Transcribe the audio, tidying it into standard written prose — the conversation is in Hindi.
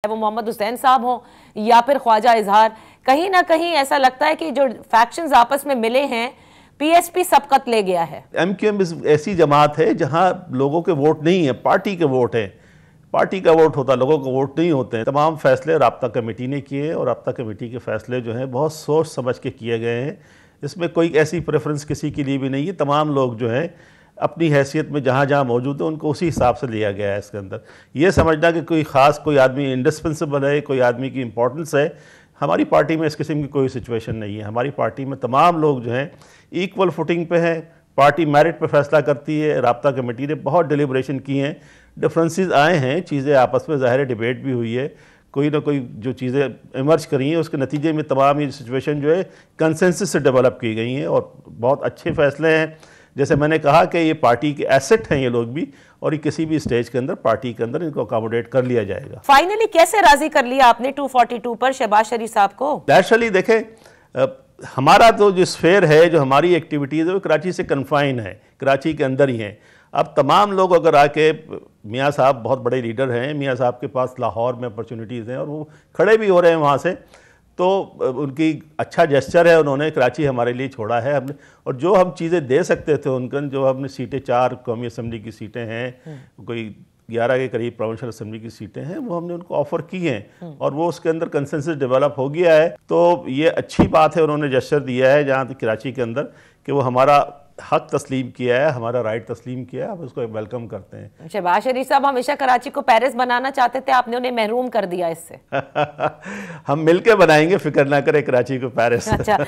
वो मोहम्मद हुसैन साहब हों या फिर ख्वाजा इजहार, कहीं ना कहीं ऐसा लगता है कि जो फैक्शंस आपस में मिले हैं, पीएसपी सबकत ले गया है। एमक्यूएम ऐसी जमात है जहां लोगों के वोट नहीं है, पार्टी के वोट हैं। पार्टी का वोट होता है, लोगों के वोट नहीं होते हैं। तमाम फैसले राब्ता कमेटी ने किए और राब्ता कमेटी के फैसले जो हैं बहुत सोच समझ के किए गए हैं। इसमें कोई ऐसी प्रेफरेंस किसी के लिए भी नहीं है। तमाम लोग जो हैं अपनी हैसियत में जहाँ जहाँ मौजूद है उनको उसी हिसाब से लिया गया है। इसके अंदर ये समझना कि कोई ख़ास कोई आदमी इंडिस्पेंसिबल है, कोई आदमी की इंपॉर्टेंस है, हमारी पार्टी में इस किस्म की कोई सिचुएशन नहीं है। हमारी पार्टी में तमाम लोग जो हैं इक्वल फुटिंग पे हैं। पार्टी मेरिट पे फैसला करती है। राब्ता कमेटी ने बहुत डिलिब्रेशन किए हैं, डिफरेंसेस आए हैं, चीज़ें आपस में ज़ाहिर डिबेट भी हुई है, कोई ना कोई जो चीज़ें इमर्ज करी हैं उसके नतीजे में तमाम ये सिचुएशन जो है कंसेंसस से डेवलप की गई हैं और बहुत अच्छे फैसले हैं। जैसे मैंने कहा कि ये पार्टी के एसेट हैं ये लोग भी, और ये किसी भी स्टेज के अंदर पार्टी के अंदर इनको अकोमोडेट कर लिया जाएगा। फाइनली कैसे राजी कर लिया आपने 242 पर शहबाज शरीफ साहब को? नेचुरली देखें, हमारा तो जो स्फेयर है, जो हमारी एक्टिविटीज़ है वो कराची से कन्फाइन है, कराची के अंदर ही हैं। अब तमाम लोग अगर आके, मियाँ साहब बहुत बड़े लीडर हैं, मियाँ साहब के पास लाहौर में अपॉर्चुनिटीज़ हैं और वो खड़े भी हो रहे हैं वहाँ से, तो उनकी अच्छा जेस्चर है, उन्होंने कराची हमारे लिए छोड़ा है हमने। और जो हम चीज़ें दे सकते थे उनको, जो हमने सीटें 4 कौमी असम्बली की सीटें हैं, कोई 11 के करीब प्रोविंशियल असम्बली की सीटें हैं, वो हमने उनको ऑफ़र की हैं और वो उसके अंदर कंसेंसस डेवलप हो गया है। तो ये अच्छी बात है, उन्होंने जेस्चर दिया है जहाँ तक कराची के अंदर कि वो हमारा हक तस्लीम किया है, हमारा राइट तस्लीम किया है, आप उसको वेलकम करते हैं। शहबाज शरीफ साहब हमेशा कराची को पेरिस बनाना चाहते थे, आपने उन्हें महरूम कर दिया इससे। हम मिलके बनाएंगे, फिक्र ना करें कराची को पेरिस। अच्छा।